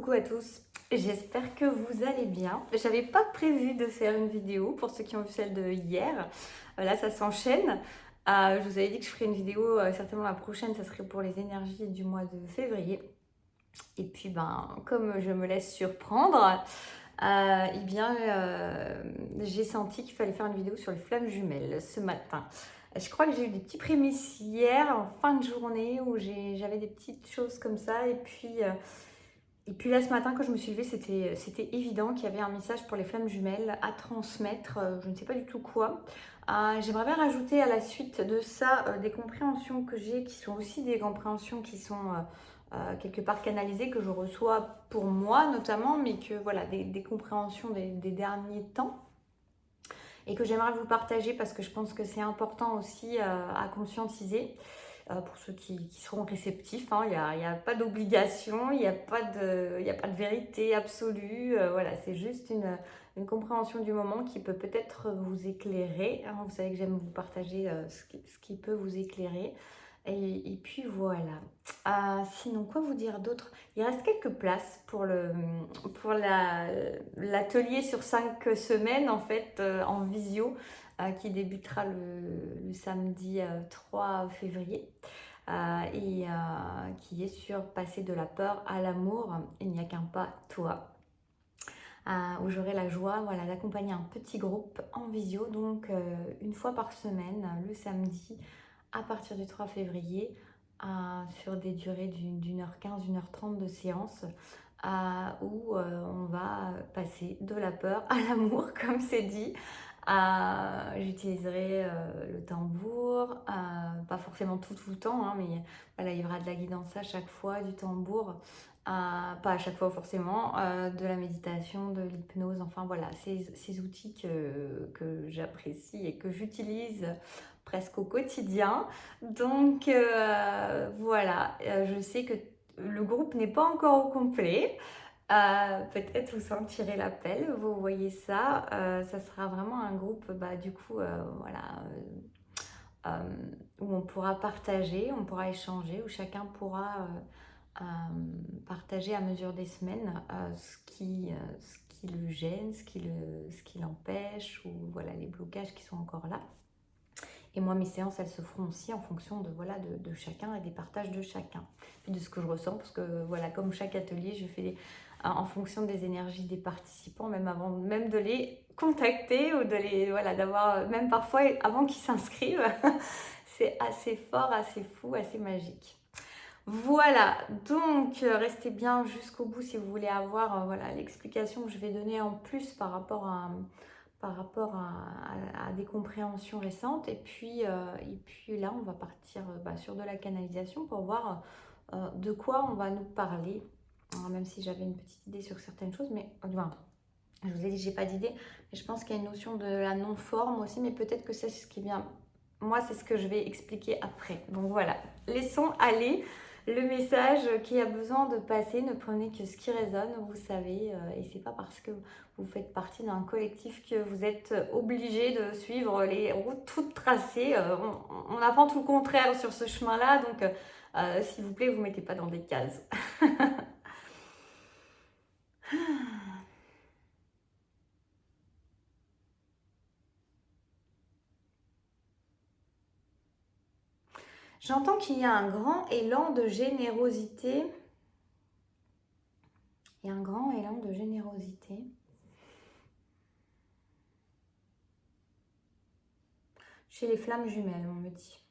coucou à tous, j'espère que vous allez bien. J'avais pas prévu de faire une vidéo pour ceux qui ont vu celle de hier. Là ça s'enchaîne. Je vous avais dit que je ferais une vidéo, certainement la prochaine, ça serait pour les énergies du mois de février. Et puis comme je me laisse surprendre, j'ai senti qu'il fallait faire une vidéo sur les flammes jumelles ce matin. Je crois que j'ai eu des petits prémices hier en fin de journée où j'avais des petites choses comme ça. Et puis là, ce matin, quand je me suis levée, c'était évident qu'il y avait un message pour les flammes jumelles à transmettre, je ne sais pas du tout quoi. J'aimerais bien rajouter à la suite de ça des compréhensions que j'ai, qui sont aussi des compréhensions qui sont quelque part canalisées, que je reçois pour moi notamment, mais que voilà, des compréhensions des derniers temps. Et que j'aimerais vous partager parce que je pense que c'est important aussi à conscientiser. Pour ceux qui seront réceptifs, hein, il n'y a pas d'obligation, il n'y a pas de vérité absolue. Voilà, c'est juste une compréhension du moment qui peut peut-être vous éclairer. Hein. Vous savez que j'aime vous partager ce qui peut vous éclairer. Et puis voilà. Sinon, quoi vous dire d'autre? Il reste quelques places pour l'atelier sur 5 semaines en fait en visio qui débutera le samedi 3 février qui est sur passer de la peur à l'amour. Il n'y a qu'un pas, toi. Où j'aurai la joie voilà, d'accompagner un petit groupe en visio, donc une fois par semaine, le samedi, à partir du 3 février, sur des durées d'1h15, 1h30 de séance, où on va passer de la peur à l'amour, comme c'est dit. J'utiliserai le tambour, pas forcément tout le temps, hein, mais voilà, il y aura de la guidance à chaque fois, du tambour, pas à chaque fois forcément, de la méditation, de l'hypnose, enfin voilà, ces outils que j'apprécie et que j'utilise presque au quotidien. Donc voilà, je sais que le groupe n'est pas encore au complet. Peut-être vous sentirez l'appel, vous voyez ça. Ça sera vraiment un groupe, du coup, voilà, où on pourra partager, on pourra échanger, où chacun pourra partager à mesure des semaines ce qui le gêne, ce qui l'empêche, ou voilà, les blocages qui sont encore là. Et moi, mes séances, elles se feront aussi en fonction de chacun et des partages de chacun. Puis de ce que je ressens, parce que voilà, comme chaque atelier, je fais en fonction des énergies des participants, même avant même de les contacter ou d'avoir, même parfois avant qu'ils s'inscrivent. C'est assez fort, assez fou, assez magique. Voilà, donc restez bien jusqu'au bout si vous voulez avoir l'explication que je vais donner en plus par rapport à des compréhensions récentes. Et puis là, on va partir sur de la canalisation pour voir de quoi on va nous parler. Alors, même si j'avais une petite idée sur certaines choses, mais je vous ai dit, j'ai pas d'idée. Mais je pense qu'il y a une notion de la non-forme aussi, mais peut-être que c'est ce qui vient. Moi, c'est ce que je vais expliquer après. Donc voilà, laissons aller le message qui a besoin de passer. Ne prenez que ce qui résonne, vous savez, et c'est pas parce que vous faites partie d'un collectif que vous êtes obligé de suivre les routes toutes tracées. On apprend tout le contraire sur ce chemin-là, donc s'il vous plaît, vous ne mettez pas dans des cases. J'entends qu'il y a un grand élan de générosité. Il y a un grand élan de générosité. Chez les flammes jumelles, on me dit.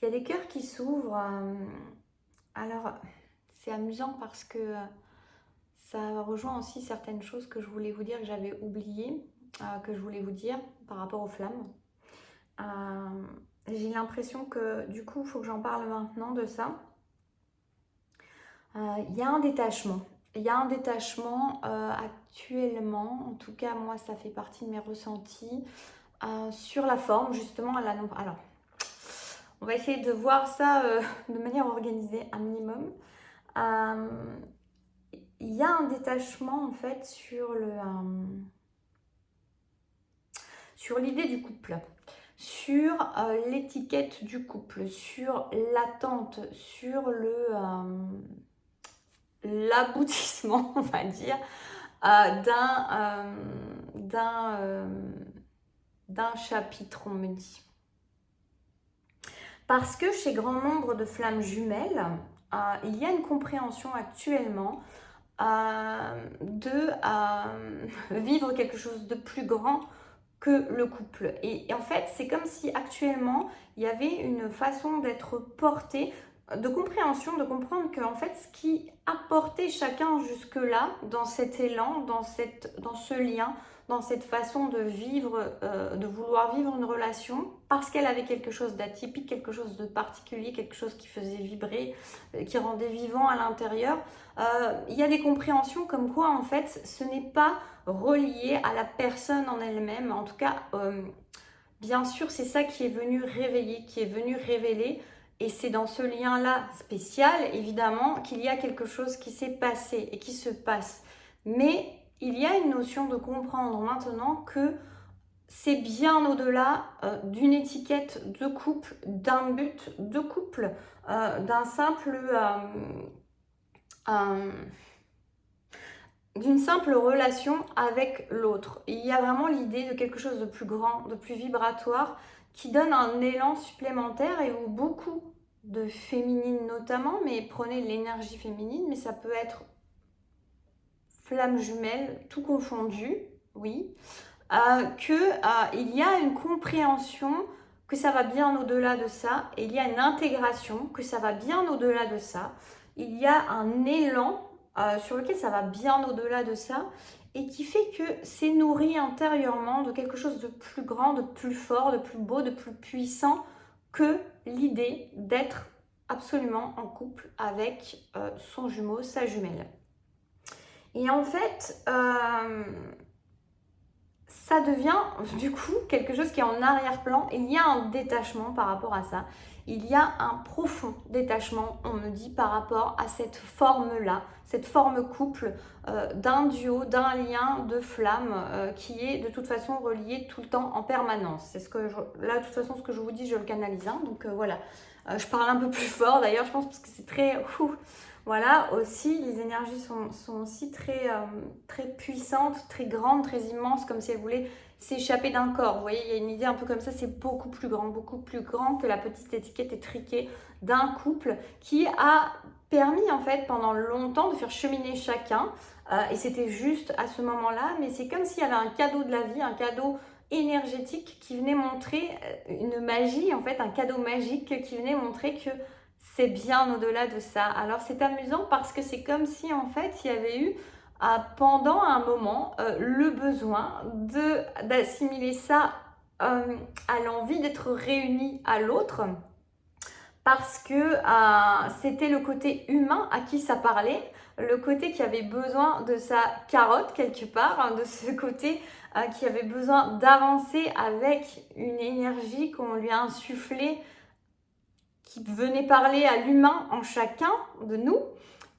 Il y a des cœurs qui s'ouvrent. Alors, c'est amusant parce que ça rejoint aussi certaines choses que je voulais vous dire, que j'avais oubliées, que je voulais vous dire par rapport aux flammes. J'ai l'impression que du coup, il faut que j'en parle maintenant de ça. Il y a un détachement. Il y a un détachement actuellement, en tout cas moi ça fait partie de mes ressentis, sur la forme justement. Alors, on va essayer de voir ça de manière organisée un minimum. Il y a un détachement en fait sur l'idée du couple. sur l'étiquette du couple, sur l'attente, sur l'aboutissement, on va dire, d'un chapitre, on me dit. Parce que chez grand nombre de flammes jumelles, il y a une compréhension actuellement de vivre quelque chose de plus grand que le couple. Et en fait, c'est comme si actuellement, il y avait une façon d'être porté, de compréhension, de comprendre que en fait, ce qui a porté chacun jusque-là, dans cet élan, dans ce lien, dans cette façon de vivre, de vouloir vivre une relation, parce qu'elle avait quelque chose d'atypique, quelque chose de particulier, quelque chose qui faisait vibrer, qui rendait vivant à l'intérieur, il y a des compréhensions comme quoi en fait ce n'est pas relié à la personne en elle-même. En tout cas, bien sûr, c'est ça qui est venu réveiller, qui est venu révéler. Et c'est dans ce lien-là spécial, évidemment, qu'il y a quelque chose qui s'est passé et qui se passe. Mais il y a une notion de comprendre maintenant que c'est bien au-delà d'une étiquette de couple, d'un but de couple, d'un simple... d'une simple relation avec l'autre. Il y a vraiment l'idée de quelque chose de plus grand, de plus vibratoire, qui donne un élan supplémentaire et où beaucoup de féminines notamment, mais prenez l'énergie féminine, mais ça peut être flamme jumelle, tout confondu, oui, qu'il y a une compréhension que ça va bien au-delà de ça, et il y a une intégration que ça va bien au-delà de ça, il y a un élan sur lequel ça va bien au-delà de ça, et qui fait que c'est nourri intérieurement de quelque chose de plus grand, de plus fort, de plus beau, de plus puissant que l'idée d'être absolument en couple avec son jumeau, sa jumelle. Et en fait, ça devient du coup quelque chose qui est en arrière-plan. Il y a un détachement par rapport à ça. Il y a un profond détachement, on me dit, par rapport à cette forme-là, cette forme couple d'un duo, d'un lien de flamme qui est de toute façon relié tout le temps en permanence. C'est là, de toute façon, ce que je vous dis, je le canalise. Hein, donc voilà, je parle un peu plus fort d'ailleurs, je pense, parce que c'est très... Voilà, aussi, les énergies sont aussi très, très puissantes, très grandes, très immenses, comme si elles voulaient s'échapper d'un corps. Vous voyez, il y a une idée un peu comme ça, c'est beaucoup plus grand que la petite étiquette étriquée d'un couple qui a permis en fait pendant longtemps de faire cheminer chacun. Et c'était juste à ce moment-là, mais c'est comme s'il y avait un cadeau de la vie, un cadeau énergétique qui venait montrer une magie, en fait, un cadeau magique qui venait montrer que c'est bien au-delà de ça. Alors c'est amusant parce que c'est comme si en fait il y avait eu pendant un moment le besoin d'assimiler ça à l'envie d'être réunis à l'autre, parce que c'était le côté humain à qui ça parlait, le côté qui avait besoin de sa carotte quelque part, hein, de ce côté qui avait besoin d'avancer avec une énergie qu'on lui a insufflée, qui venait parler à l'humain en chacun de nous.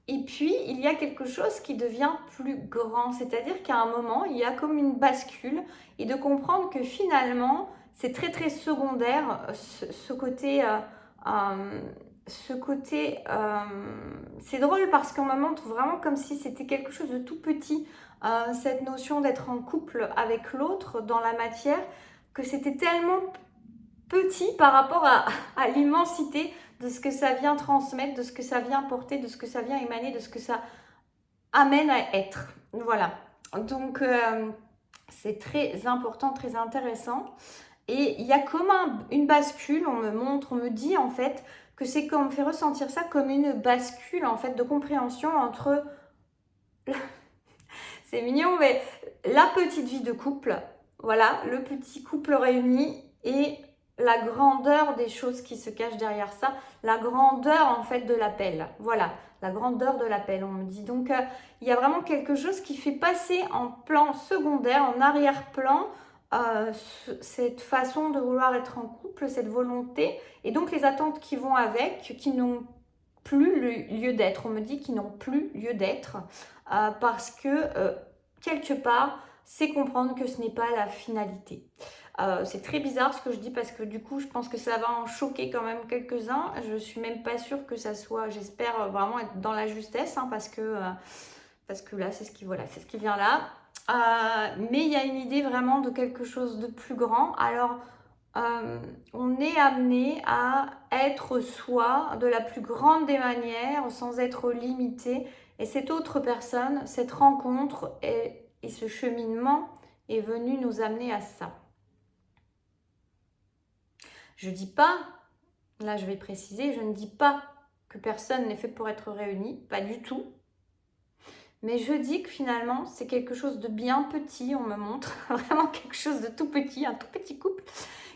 Et puis, il y a quelque chose qui devient plus grand, c'est-à-dire qu'à un moment, il y a comme une bascule, et de comprendre que finalement, c'est très très secondaire, ce côté... c'est drôle parce qu'on me montre vraiment comme si c'était quelque chose de tout petit, cette notion d'être en couple avec l'autre dans la matière, que c'était tellement petit par rapport à l'immensité de ce que ça vient transmettre, de ce que ça vient porter, de ce que ça vient émaner, de ce que ça amène à être. Voilà. Donc, c'est très important, très intéressant. Et il y a comme une bascule, on me dit en fait que c'est qu'on me fait ressentir ça comme une bascule en fait de compréhension entre, c'est mignon, mais la petite vie de couple, voilà, le petit couple réuni et la grandeur des choses qui se cachent derrière ça, la grandeur en fait de l'appel, voilà, la grandeur de l'appel, on me dit. Donc il y a vraiment quelque chose qui fait passer en plan secondaire, en arrière-plan, cette façon de vouloir être en couple, cette volonté, et donc les attentes qui vont avec, qui n'ont plus lieu d'être. On me dit qu'ils n'ont plus lieu d'être parce que quelque part, c'est comprendre que ce n'est pas la finalité. C'est très bizarre ce que je dis parce que du coup, je pense que ça va en choquer quand même quelques-uns. Je suis même pas sûre que ça soit, j'espère vraiment être dans la justesse, hein, parce que là, c'est ce qui, voilà, c'est ce qui vient là. Mais il y a une idée vraiment de quelque chose de plus grand. Alors, on est amené à être soi de la plus grande des manières sans être limité. Et cette autre personne, cette rencontre et ce cheminement est venu nous amener à ça. Je dis pas, là je vais préciser, je ne dis pas que personne n'est fait pour être réuni, pas du tout. Mais je dis que finalement, c'est quelque chose de bien petit, on me montre vraiment quelque chose de tout petit, un tout petit couple,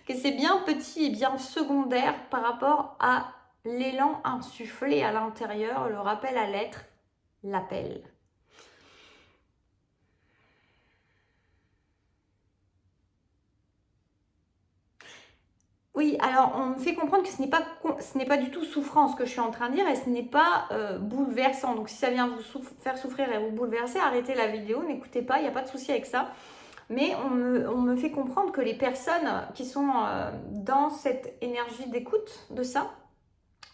que c'est bien petit et bien secondaire par rapport à l'élan insufflé à l'intérieur, le rappel à l'être, l'appel. Oui, alors on me fait comprendre que ce n'est pas du tout souffrant ce que je suis en train de dire et ce n'est pas bouleversant. Donc si ça vient vous faire souffrir et vous bouleverser, arrêtez la vidéo, n'écoutez pas, il n'y a pas de souci avec ça. Mais on me fait comprendre que les personnes qui sont dans cette énergie d'écoute de ça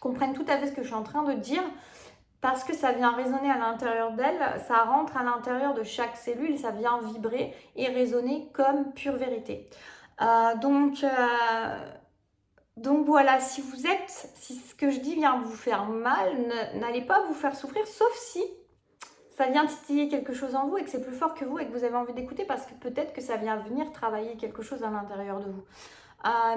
comprennent tout à fait ce que je suis en train de dire parce que ça vient résonner à l'intérieur d'elles, ça rentre à l'intérieur de chaque cellule, ça vient vibrer et résonner comme pure vérité. Donc voilà, si ce que je dis vient vous faire mal, n'allez pas vous faire souffrir, sauf si ça vient titiller quelque chose en vous et que c'est plus fort que vous et que vous avez envie d'écouter parce que peut-être que ça vient venir travailler quelque chose à l'intérieur de vous.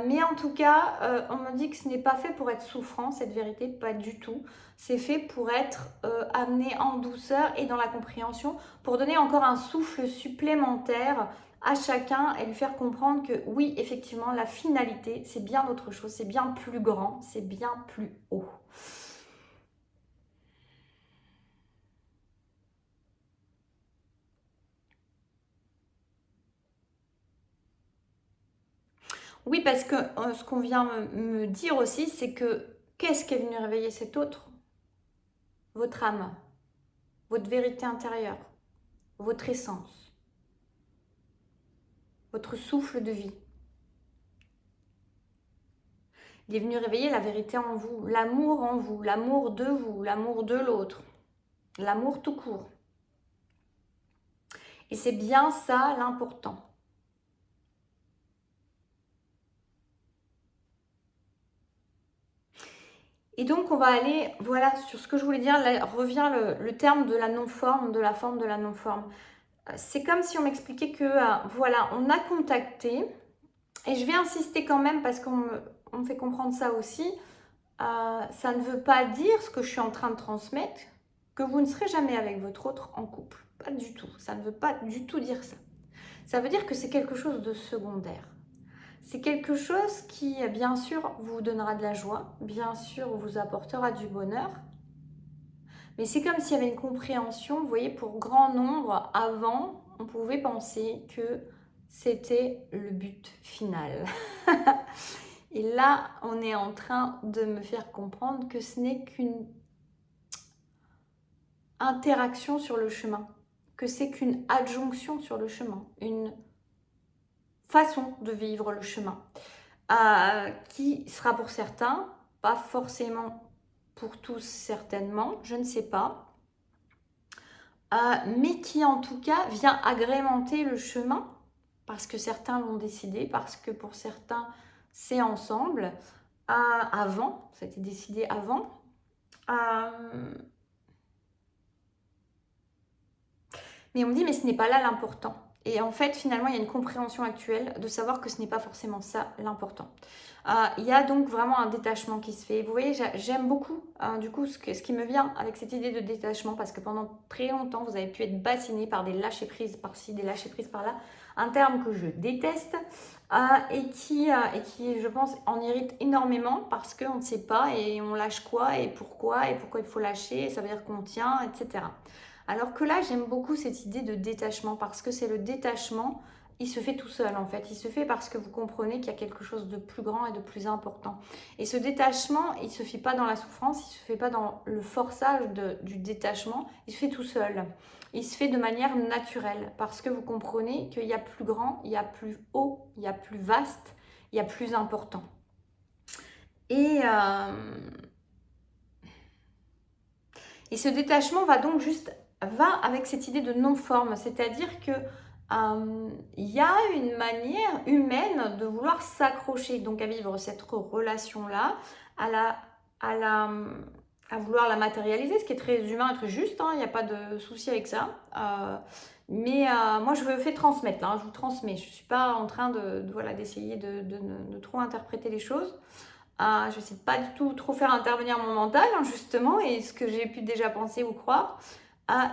Mais en tout cas, on me dit que ce n'est pas fait pour être souffrant, cette vérité, pas du tout. C'est fait pour être amené en douceur et dans la compréhension, pour donner encore un souffle supplémentaire à chacun et lui faire comprendre que oui, effectivement, la finalité, c'est bien autre chose, c'est bien plus grand, c'est bien plus haut. Oui, parce que ce qu'on vient me dire aussi, c'est que qu'est-ce qui est venu réveiller cet autre? Votre âme, votre vérité intérieure, votre essence, votre souffle de vie. Il est venu réveiller la vérité en vous, l'amour de l'autre, l'amour tout court. Et c'est bien ça l'important. Et donc on va aller, voilà, sur ce que je voulais dire, là revient le terme de la non-forme, de la forme de la non-forme. C'est comme si on m'expliquait que, voilà, on a contacté, et je vais insister quand même parce qu'on me fait comprendre ça aussi, ça ne veut pas dire ce que je suis en train de transmettre, que vous ne serez jamais avec votre autre en couple. Pas du tout, ça ne veut pas du tout dire ça. Ça veut dire que c'est quelque chose de secondaire. C'est quelque chose qui, bien sûr, vous donnera de la joie, bien sûr, vous apportera du bonheur, mais c'est comme s'il y avait une compréhension, vous voyez, pour grand nombre, avant, on pouvait penser que c'était le but final. Et là, on est en train de me faire comprendre que ce n'est qu'une interaction sur le chemin, que c'est qu'une adjonction sur le chemin, une façon de vivre le chemin, qui sera pour certains, pas forcément pour tous certainement, je ne sais pas, mais qui en tout cas vient agrémenter le chemin, parce que certains l'ont décidé, parce que pour certains c'est ensemble, avant, ça a été décidé avant. Mais on me dit, mais ce n'est pas là l'important. Et en fait, finalement, il y a une compréhension actuelle de savoir que ce n'est pas forcément ça l'important. Il y a donc vraiment un détachement qui se fait. Vous voyez, j'aime beaucoup, du coup, ce qui me vient avec cette idée de détachement, parce que pendant très longtemps, vous avez pu être bassiné par des lâcher-prises par-ci, des lâcher-prises par-là. Un terme que je déteste et qui, je pense, en irrite énormément parce qu'on ne sait pas et on lâche quoi et pourquoi il faut lâcher, et ça veut dire qu'on tient, etc. Alors que là, j'aime beaucoup cette idée de détachement parce que c'est le détachement il se fait tout seul en fait. Il se fait parce que vous comprenez qu'il y a quelque chose de plus grand et de plus important. Et ce détachement, il ne se fait pas dans la souffrance, il ne se fait pas dans le forçage du détachement, il se fait tout seul. Il se fait de manière naturelle parce que vous comprenez qu'il y a plus grand, il y a plus haut, il y a plus vaste, il y a plus important. Et ce détachement va donc va avec cette idée de non-forme, c'est-à-dire que il y a une manière humaine de vouloir s'accrocher, donc à vivre cette relation-là, à vouloir la matérialiser, ce qui est très humain et très juste, hein, il n'y a pas de souci avec ça. Mais moi, je fais transmettre, là, hein, je vous transmets. Je ne suis pas en train voilà, d'essayer de trop interpréter les choses. Je ne sais pas du tout trop faire intervenir mon mental, hein, justement, et ce que j'ai pu déjà penser ou croire.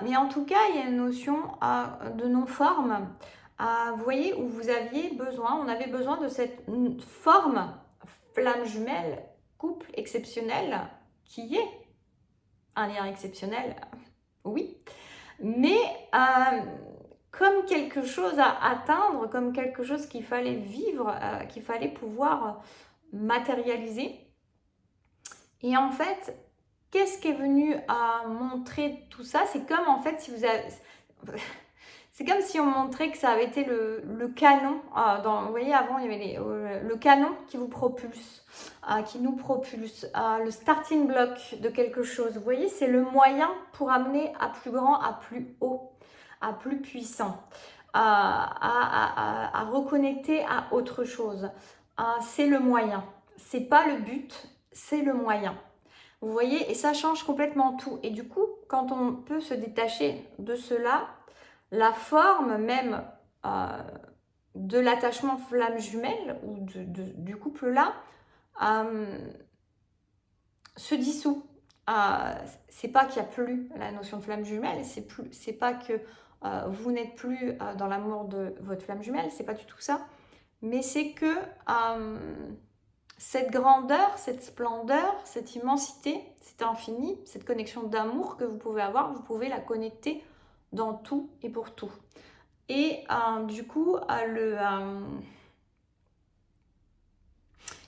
Mais en tout cas, il y a une notion de non-forme. Vous voyez, où on avait besoin de cette forme flamme jumelle, couple exceptionnel, qui est un lien exceptionnel, oui, mais comme quelque chose à atteindre, comme quelque chose qu'il fallait vivre, qu'il fallait pouvoir matérialiser. Et en fait, qu'est-ce qui est venu à montrer tout ça? C'est comme en fait si vous avez... C'est comme si on montrait que ça avait été le canon. Vous voyez, avant, il y avait le canon qui vous propulse, qui nous propulse, le starting block de quelque chose. Vous voyez, c'est le moyen pour amener à plus grand, à plus haut, à plus puissant, à reconnecter à autre chose. C'est le moyen. C'est pas le but, c'est le moyen. Vous voyez, et ça change complètement tout. Et du coup, quand on peut se détacher de cela, la forme même de l'attachement flamme jumelle ou du couple-là se dissout. C'est pas qu'il n'y a plus la notion de flamme jumelle, c'est pas que vous n'êtes plus dans l'amour de votre flamme jumelle, c'est pas du tout ça, mais c'est que cette grandeur, cette splendeur, cette immensité, cet infini, cette connexion d'amour que vous pouvez avoir, vous pouvez la connecter dans tout et pour tout. Et du coup,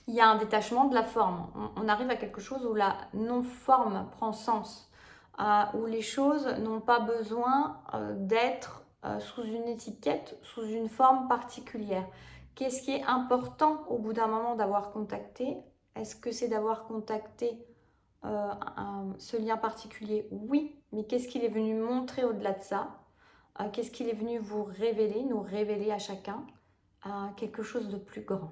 il y a un détachement de la forme. On arrive à quelque chose où la non-forme prend sens, où les choses n'ont pas besoin d'être sous une étiquette, sous une forme particulière. Qu'est-ce qui est important au bout d'un moment d'avoir contacté? Est-ce que c'est d'avoir contacté ce lien particulier? Oui, mais qu'est-ce qu'il est venu montrer au-delà de ça? Qu'est-ce qu'il est venu vous révéler, nous révéler à chacun? Quelque chose de plus grand.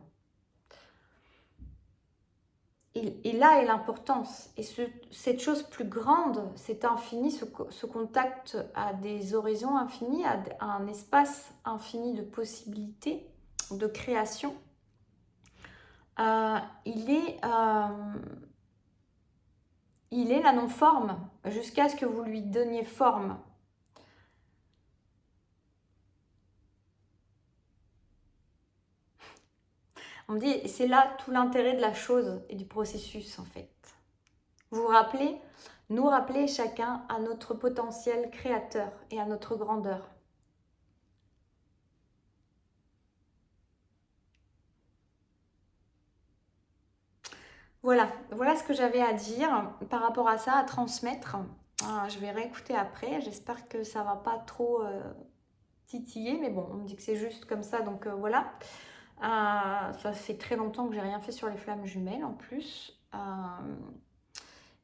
Et là est l'importance. Et cette chose plus grande, cet infini, ce contact à des horizons infinis, à un espace infini de possibilités, de création, il est la non-forme jusqu'à ce que vous lui donniez forme. On me dit, c'est là tout l'intérêt de la chose et du processus en fait. Vous vous rappelez? Nous rappeler chacun à notre potentiel créateur et à notre grandeur. Voilà ce que j'avais à dire par rapport à ça, à transmettre. Je vais réécouter après, j'espère que ça va pas trop titiller, mais bon, on me dit que c'est juste comme ça, donc voilà. Ça fait très longtemps que j'ai rien fait sur les flammes jumelles en plus.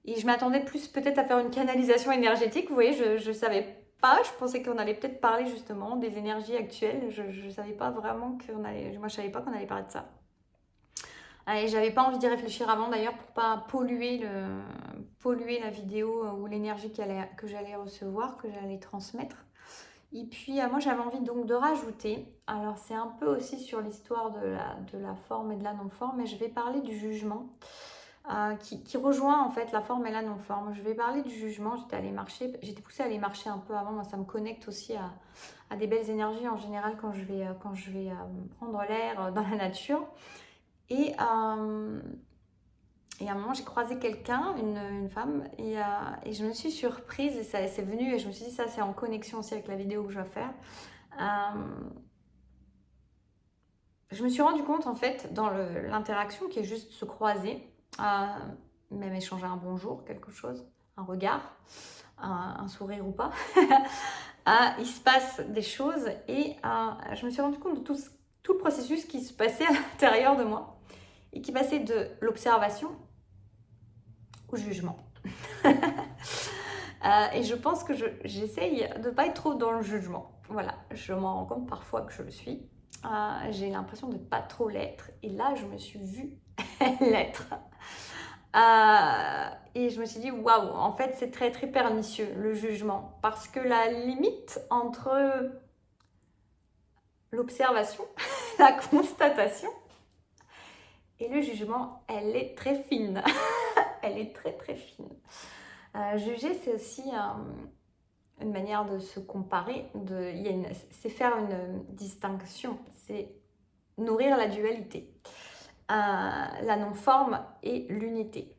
Et je m'attendais plus peut-être à faire une canalisation énergétique. Vous voyez, je ne savais pas. Je pensais qu'on allait peut-être parler justement des énergies actuelles. Je ne savais pas vraiment qu'on allait... Moi, je ne savais pas qu'on allait parler de ça. Et j'avais pas envie d'y réfléchir avant d'ailleurs pour pas polluer la vidéo ou l'énergie que j'allais recevoir, que j'allais transmettre. Et puis moi j'avais envie donc de rajouter, alors c'est un peu aussi sur l'histoire de la forme et de la non-forme, mais je vais parler du jugement qui rejoint en fait la forme et la non-forme. Je vais parler du jugement, j'étais poussée à aller marcher un peu avant, moi ça me connecte aussi à des belles énergies en général quand je vais prendre l'air dans la nature. Et à un moment, j'ai croisé quelqu'un, une femme, et je me suis surprise, et ça c'est venu, et je me suis dit, ça c'est en connexion aussi avec la vidéo que je vais faire. je me suis rendu compte en fait dans l'interaction qui est juste se croiser, même échanger un bonjour, quelque chose, un regard, un sourire ou pas, il se passe des choses et je me suis rendu compte de tout le processus qui se passait à l'intérieur de moi et qui passait de l'observation au jugement. Et je pense que j'essaye de ne pas être trop dans le jugement. Voilà, je m'en rends compte parfois que je le suis. J'ai l'impression de ne pas trop l'être. Et là, je me suis vue l'être. Et je me suis dit, waouh, en fait, c'est très, très pernicieux, le jugement. Parce que la limite entre l'observation, la constatation et le jugement, elle est très fine. Elle est très, très fine. Juger, c'est aussi une manière de se comparer, c'est faire une distinction, c'est nourrir la dualité, la non-forme et l'unité.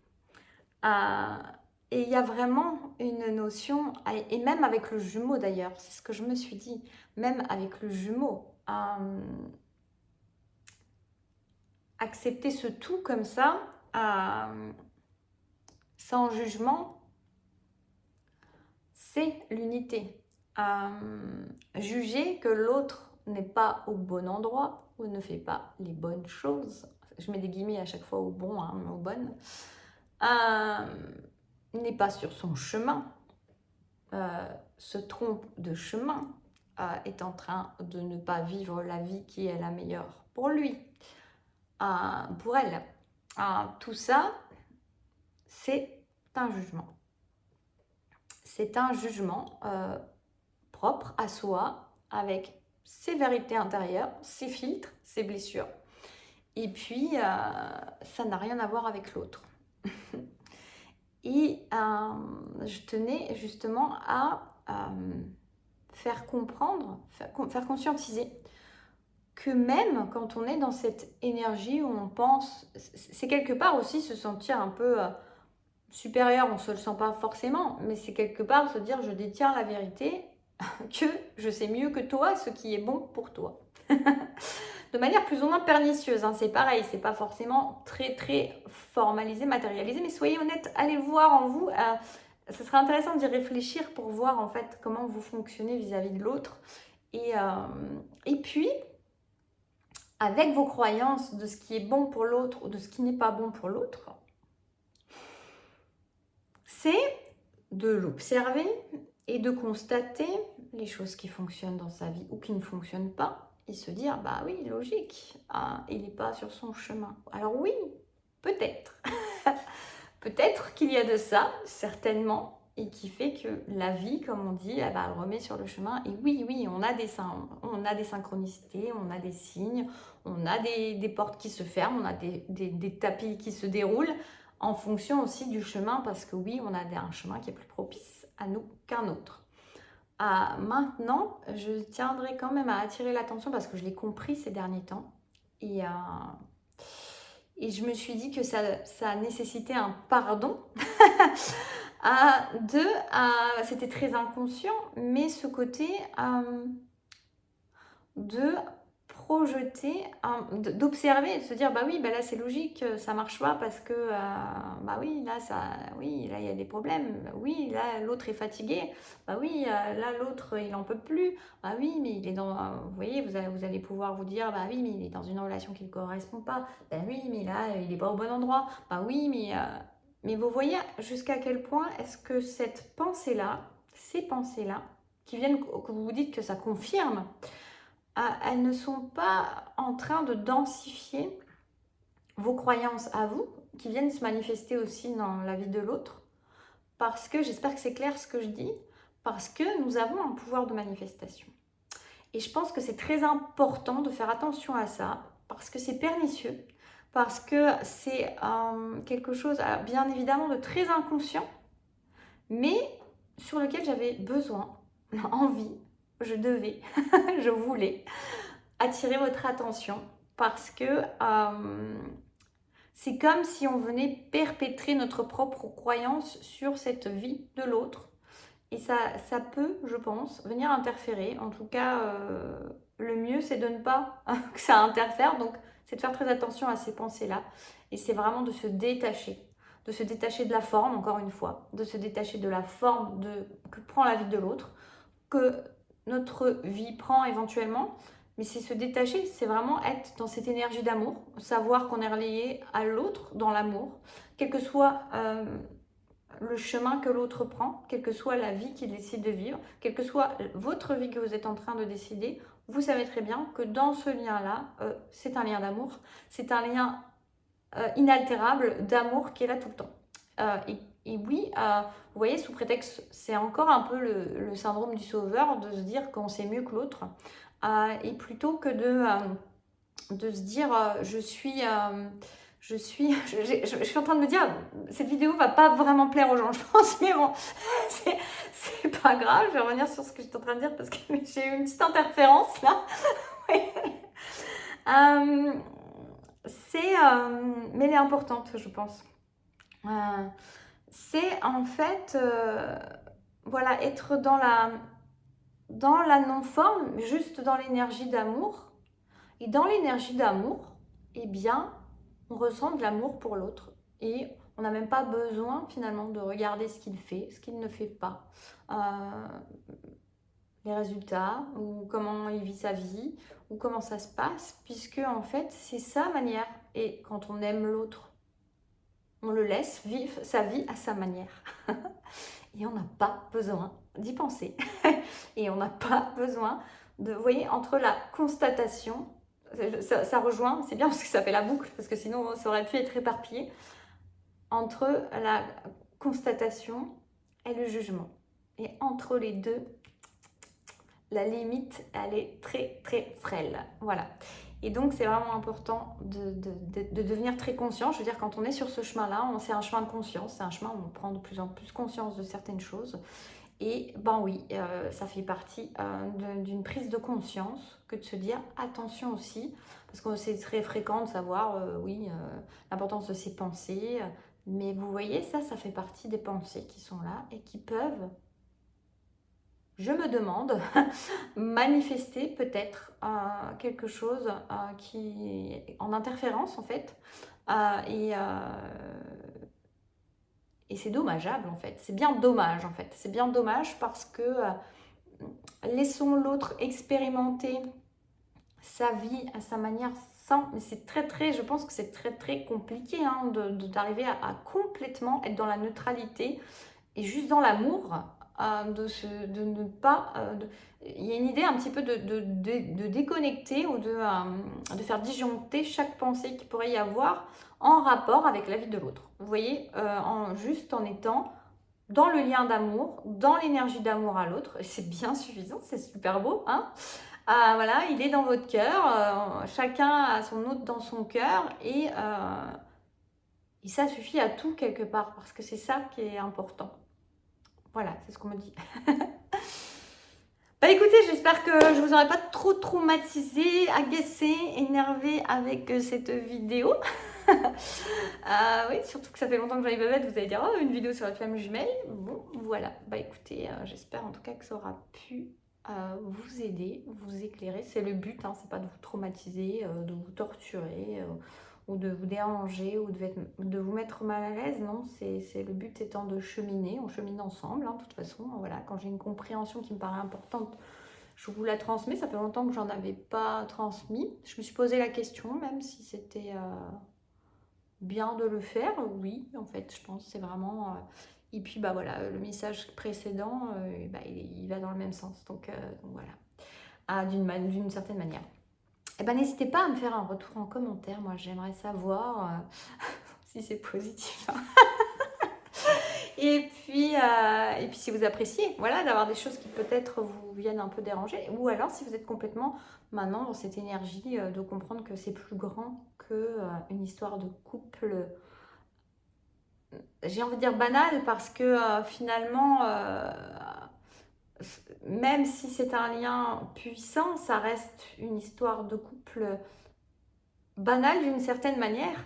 Et il y a vraiment une notion, et même avec le jumeau d'ailleurs, c'est ce que je me suis dit, même avec le jumeau, accepter ce tout comme ça, sans jugement, c'est l'unité. Juger que l'autre n'est pas au bon endroit ou ne fait pas les bonnes choses, je mets des guillemets à chaque fois au bon, aux bonnes, n'est pas sur son chemin, se trompe de chemin, est en train de ne pas vivre la vie qui est la meilleure pour lui, pour elle. Tout ça, c'est un jugement. C'est un jugement propre à soi, avec ses vérités intérieures, ses filtres, ses blessures. Et puis, ça n'a rien à voir avec l'autre. Et je tenais justement à faire comprendre, faire conscientiser que même quand on est dans cette énergie où on pense, c'est quelque part aussi se sentir un peu supérieur, on ne se le sent pas forcément, mais c'est quelque part se dire je détiens la vérité, que je sais mieux que toi ce qui est bon pour toi. De manière plus ou moins pernicieuse, c'est pareil, c'est pas forcément très très formalisé, matérialisé, mais soyez honnête, allez voir en vous. Ce serait intéressant d'y réfléchir pour voir en fait comment vous fonctionnez vis-à-vis de l'autre. Et puis, avec vos croyances de ce qui est bon pour l'autre ou de ce qui n'est pas bon pour l'autre, c'est de l'observer et de constater les choses qui fonctionnent dans sa vie ou qui ne fonctionnent pas et se dire, bah oui, logique, il n'est pas sur son chemin. Alors oui, peut-être. Peut-être qu'il y a de ça, certainement, et qui fait que la vie, comme on dit, elle remet sur le chemin. Et oui, on a des synchronicités, on a des signes, on a des portes qui se ferment, on a des tapis qui se déroulent, en fonction aussi du chemin, parce que oui, on a un chemin qui est plus propice à nous qu'un autre. Maintenant, je tiendrai quand même à attirer l'attention, parce que je l'ai compris ces derniers temps, et je me suis dit que ça nécessitait un pardon. C'était très inconscient, mais ce côté de projeter, d'observer et de se dire bah oui, bah là c'est logique, ça marche pas parce que bah oui, là il y a des problèmes, oui, là l'autre est fatigué, bah oui, là l'autre il en peut plus, bah oui, mais il est dans, vous voyez, vous allez pouvoir vous dire bah oui, mais il est dans une relation qui ne correspond pas, bah oui, mais là il est pas au bon endroit, bah oui, mais vous voyez jusqu'à quel point est-ce que cette pensée-là, ces pensées-là, qui viennent, que vous vous dites que ça confirme, elles ne sont pas en train de densifier vos croyances à vous, qui viennent se manifester aussi dans la vie de l'autre, parce que, j'espère que c'est clair ce que je dis, parce que nous avons un pouvoir de manifestation. Et je pense que c'est très important de faire attention à ça, parce que c'est pernicieux, parce que c'est quelque chose, bien évidemment, de très inconscient, mais sur lequel j'avais besoin, envie, je devais, je voulais attirer votre attention, parce que c'est comme si on venait perpétrer notre propre croyance sur cette vie de l'autre. Et ça peut, je pense, venir interférer, en tout cas le mieux c'est de ne pas que ça interfère, donc c'est de faire très attention à ces pensées-là, et c'est vraiment de se détacher de la forme, encore une fois, de se détacher de la forme que prend la vie de l'autre, que notre vie prend éventuellement, mais c'est se détacher, c'est vraiment être dans cette énergie d'amour, savoir qu'on est relié à l'autre dans l'amour, quel que soit le chemin que l'autre prend, quelle que soit la vie qu'il décide de vivre, quelle que soit votre vie que vous êtes en train de décider, vous savez très bien que dans ce lien-là, c'est un lien d'amour, c'est un lien inaltérable d'amour qui est là tout le temps. Et oui, vous voyez, sous prétexte, c'est encore un peu le syndrome du sauveur, de se dire qu'on sait mieux que l'autre, et plutôt que de se dire je suis en train de me dire cette vidéo va pas vraiment plaire aux gens, je pense, mais bon, c'est pas grave, je vais revenir sur ce que j'étais en train de dire parce que j'ai eu une petite interférence là. Mais elle est importante, je pense. C'est en fait voilà, être dans la non-forme, juste dans l'énergie d'amour. Et dans l'énergie d'amour, eh bien, on ressent de l'amour pour l'autre. Et on n'a même pas besoin finalement de regarder ce qu'il fait, ce qu'il ne fait pas, les résultats, ou comment il vit sa vie, ou comment ça se passe, puisque en fait, c'est sa manière. Et quand on aime l'autre, on le laisse vivre sa vie à sa manière. Et on n'a pas besoin d'y penser. Et on n'a pas besoin de, vous voyez, entre la constatation, ça rejoint, c'est bien parce que ça fait la boucle, parce que sinon ça aurait pu être éparpillé, entre la constatation et le jugement. Et entre les deux, la limite, elle est très très frêle. Voilà. Et donc, c'est vraiment important de devenir très conscient. Je veux dire, quand on est sur ce chemin-là, c'est un chemin de conscience. C'est un chemin où on prend de plus en plus conscience de certaines choses. Et ben oui, ça fait partie d'une prise de conscience que de se dire attention aussi, parce que c'est très fréquent de savoir, l'importance de ses pensées. Mais vous voyez, ça fait partie des pensées qui sont là et qui peuvent, je me demande, manifester peut-être quelque chose qui est en interférence en fait. Et c'est dommageable en fait. C'est bien dommage en fait. C'est bien dommage parce que laissons l'autre expérimenter sa vie à sa manière sans. Mais c'est très très, je pense que c'est très très compliqué hein, d'arriver à complètement être dans la neutralité et juste dans l'amour. De ne pas. Il y a une idée un petit peu de déconnecter ou de faire disjoncter chaque pensée qu'il pourrait y avoir en rapport avec la vie de l'autre. Vous voyez, juste en étant dans le lien d'amour, dans l'énergie d'amour à l'autre, c'est bien suffisant, c'est super beau, hein. Voilà, il est dans votre cœur, chacun a son autre dans son cœur et ça suffit à tout quelque part parce que c'est ça qui est important. Voilà, c'est ce qu'on me dit. Bah écoutez, j'espère que je vous aurai pas trop traumatisé, agacé, énervé avec cette vidéo. Oui, surtout que ça fait longtemps que j'en ai pas fait, vous allez dire, oh, une vidéo sur la flamme jumelle. Bon, voilà. Bah écoutez, j'espère en tout cas que ça aura pu vous aider, vous éclairer. C'est le but, hein, c'est pas de vous traumatiser, de vous torturer, ou de vous déranger, ou de vous mettre mal à l'aise. Non, le but étant de cheminer, on chemine ensemble, hein, de toute façon. Voilà, quand j'ai une compréhension qui me paraît importante, je vous la transmets. Ça fait longtemps que j'en avais pas transmis. Je me suis posé la question, même si c'était bien de le faire. Oui, en fait, je pense, c'est vraiment... Et puis, bah voilà, le message précédent, il va dans le même sens. Donc voilà, d'une certaine manière. Eh ben, n'hésitez pas à me faire un retour en commentaire. Moi, j'aimerais savoir si c'est positif. Et puis, si vous appréciez, voilà, d'avoir des choses qui peut-être vous viennent un peu déranger. Ou alors, si vous êtes complètement maintenant dans cette énergie de comprendre que c'est plus grand qu'une histoire de couple. J'ai envie de dire banale parce que finalement, même si c'est un lien puissant, ça reste une histoire de couple banal d'une certaine manière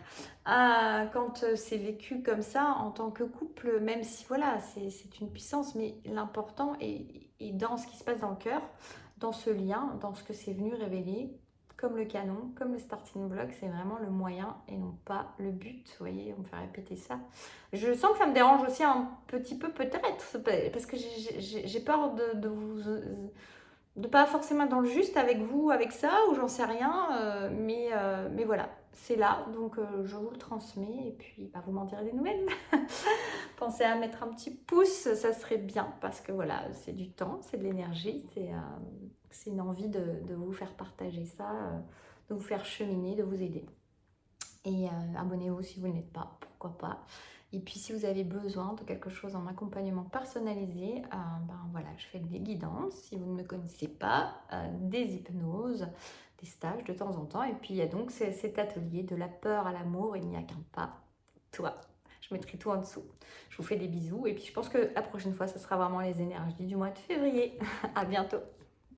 quand c'est vécu comme ça en tant que couple, même si voilà, c'est une puissance, mais l'important est dans ce qui se passe dans le cœur, dans ce lien, dans ce que c'est venu révéler, comme le canon, comme le starting block, c'est vraiment le moyen et non pas le but. Vous voyez, on me fait répéter ça. Je sens que ça me dérange aussi un petit peu peut-être, parce que j'ai peur de vous... de pas forcément dans le juste avec vous, avec ça, ou j'en sais rien, mais voilà, c'est là, donc je vous le transmets, et puis bah, vous m'en direz des nouvelles. Pensez à mettre un petit pouce, ça serait bien, parce que voilà, c'est du temps, c'est de l'énergie, c'est une envie de vous faire partager ça, de vous faire cheminer, de vous aider. Et abonnez-vous si vous ne l'êtes pas, pourquoi pas. Et puis si vous avez besoin de quelque chose en accompagnement personnalisé, ben voilà, je fais des guidances, si vous ne me connaissez pas, des hypnoses, des stages de temps en temps. Et puis il y a donc cet atelier de la peur à l'amour, il n'y a qu'un pas, toi. Je mettrai tout en dessous. Je vous fais des bisous et puis je pense que la prochaine fois, ce sera vraiment les énergies du mois de février. À bientôt.